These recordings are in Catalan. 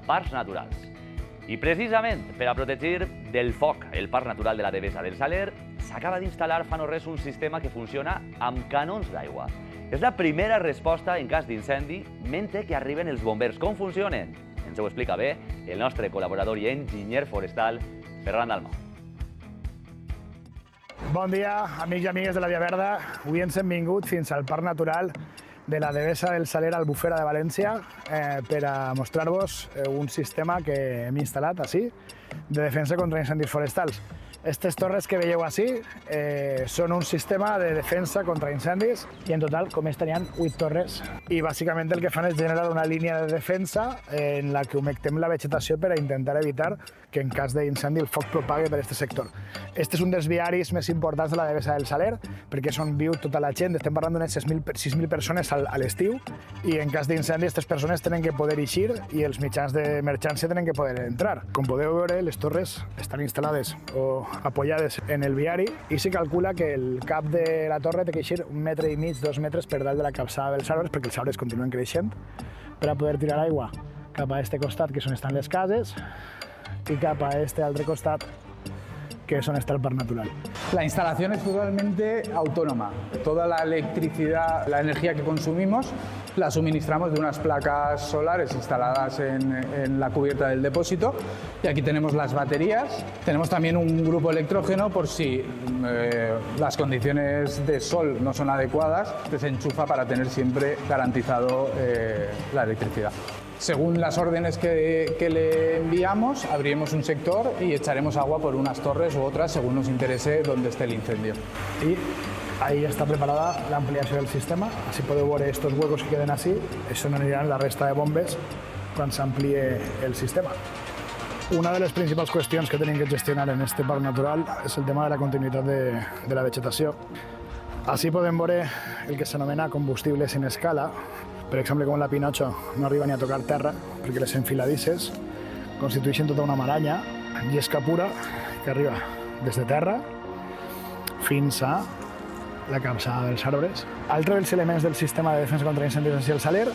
parcs naturals. I precisament per a protegir del foc el Parc Natural de la Devesa del Saler, s'acaba d'instal·lar fa no res un sistema que funciona amb canons d'aigua. És la primera resposta en cas d'incendi mentre que arriben els bombers. Com funcionen? Ens ho explica bé el nostre col·laborador i enginyer forestal, Ferran Dalmau. Bon dia, amics i amigues de la Via Verda. Avui ens hem vingut fins al Parc Natural de la Devesa del Saler, Albufera de València, per a mostrar-vos un sistema que hem instal·lat així de defensa contra incendis forestals. Aquestes torres que veieu així són un sistema de defensa contra incendis i en total, com és, tenien 8 torres i bàsicament el que fan és generar una línia de defensa en la que humectem la vegetació per a intentar evitar que en cas d'incendi el foc propague per aquest sector. Este és un dels viaris més importants de la Devesa del Saler perquè és on viu tota la gent. Estem parlant d'unes 6.000 persones a l'estiu i en cas d'incendi aquestes persones tenen que poder eixir i els mitjans d'emergència tenen que poder entrar. Com podeu veure, les torres estan instal·lades o apoyades en el viari i se calcula que el cap de la torre té que eixir 1,5 metres, 2 metres per dalt de la capçada dels arbres perquè els arbres continuen creixent per a poder tirar aigua cap a este costat, que és on estan les cases, y cap a este altre costat, que es donde está el Parc Natural. La instalación es totalmente autónoma. Toda la electricidad, la energía que consumimos, la suministramos de unas placas solares instaladas en la cubierta del depósito. Y aquí tenemos las baterías. Tenemos también un grupo electrógeno por si las condiciones de sol no son adecuadas, que se enchufa para tener siempre garantizado la electricidad. Según las órdenes que le enviamos, abriremos un sector y echaremos agua por unas torres u otras según nos interese dónde esté el incendio. Y ahí está preparada la ampliación del sistema. Así podeu veure estos huecos que queden así. Eso no aniran la resta de bombes quan s'amplie el sistema. Una de les principals qüestions que tenim que gestionar en este parc natural és el tema de la continuïtat de la vegetació. Així podem veure el que s'anomena combustible sin escala. Per exemple, com la Pinocho no arriba ni a tocar terra perquè les enfiladisses constitueixen tota una maranya llesca pura que arriba des de terra fins a la capçada dels arbres. Altre dels elements del sistema de defensa contra incendis al Saler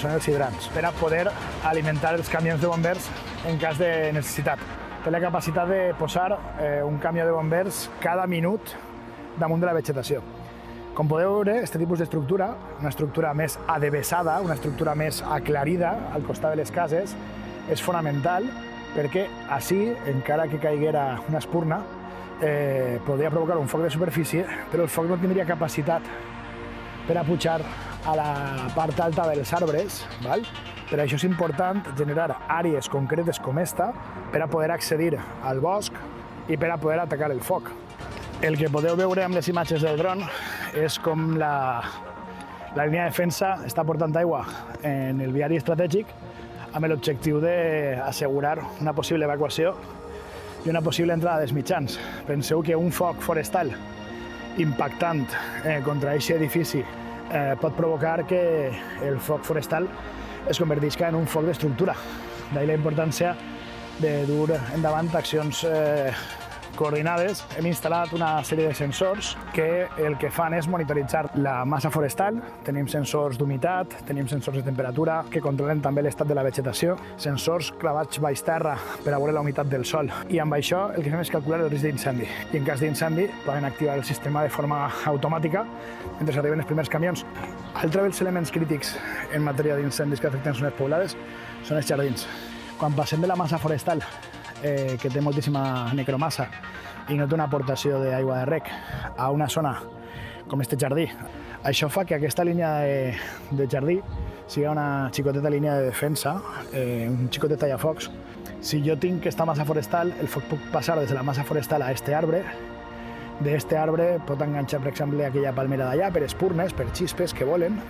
són els hidrants per a poder alimentar els camions de bombers en cas de necessitat. Té la capacitat de posar un camió de bombers cada minut damunt de la vegetació. Com podeu veure, aquest tipus d'estructura, una estructura més adevesada, una estructura més aclarida al costat de les cases, és fonamental perquè així, encara que caiguera una espurna, podria provocar un foc de superfície, però el foc no tindria capacitat per a pujar a la part alta dels arbres. Per això és important generar àrees concretes com esta per a poder accedir al bosc i per a poder atacar el foc. El que podeu veure amb les imatges del dron és com la línia de defensa està portant aigua en el viari estratègic amb l'objectiu d'assegurar una possible evacuació i una possible entrada dels mitjans. Penseu que un foc forestal impactant contra aquest edifici pot provocar que el foc forestal es convertisca en un foc d'estructura. D'ahí la importància de dur endavant accions coordinades. Hem instal·lat una sèrie de sensors que el que fan és monitoritzar la massa forestal. Tenim sensors d'humitat, tenim sensors de temperatura que controlen també l'estat de la vegetació, sensors clavats baix terra per a veure la humitat del sòl. I amb això el que fem és calcular el risc d'incendi. I en cas d'incendi poden activar el sistema de forma automàtica mentre arriben els primers camions. Altre dels elements crítics en matèria d'incendis que afecten zones poblades són els jardins. Quan passem de la massa forestal que té moltíssima necromassa i no té una aportació d'aigua de rec a una zona com este jardí. Això fa que aquesta línia de jardí sigui una xicoteta línia de defensa, un xicotet tallafocs. Si jo tinc aquesta massa forestal, el foc puc passar des de la massa forestal a este arbre. D'este arbre pot enganxar, per exemple, aquella palmera d'allà per espurnes, per xispes que volen,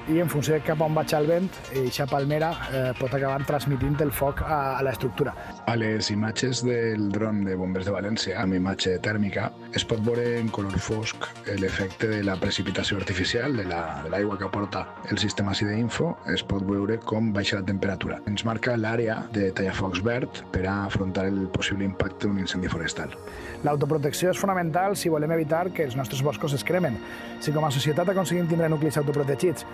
i en funció de cap on vaig al vent, aquesta palmera pot acabar transmitint el foc a l'estructura. A les imatges del dron de Bombers de València, amb imatge tèrmica, es pot veure en color fosc l'efecte de la precipitació artificial, de l'aigua que aporta el sistema SIDE-Info, es pot veure com baixa la temperatura. Ens marca l'àrea de tallafocs verd per a afrontar el possible impacte d'un incendi forestal. L'autoprotecció és fonamental fonamental si volem evitar que els nostres boscos es cremen. Si com a societat aconseguim tindre nuclis autoprotegits,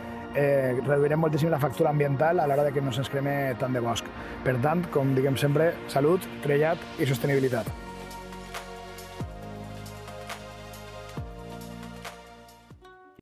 reduirem moltíssim la factura ambiental a l'hora de que no se'ns creme tant de bosc. Per tant, com diguem sempre, salut, trellat i sostenibilitat.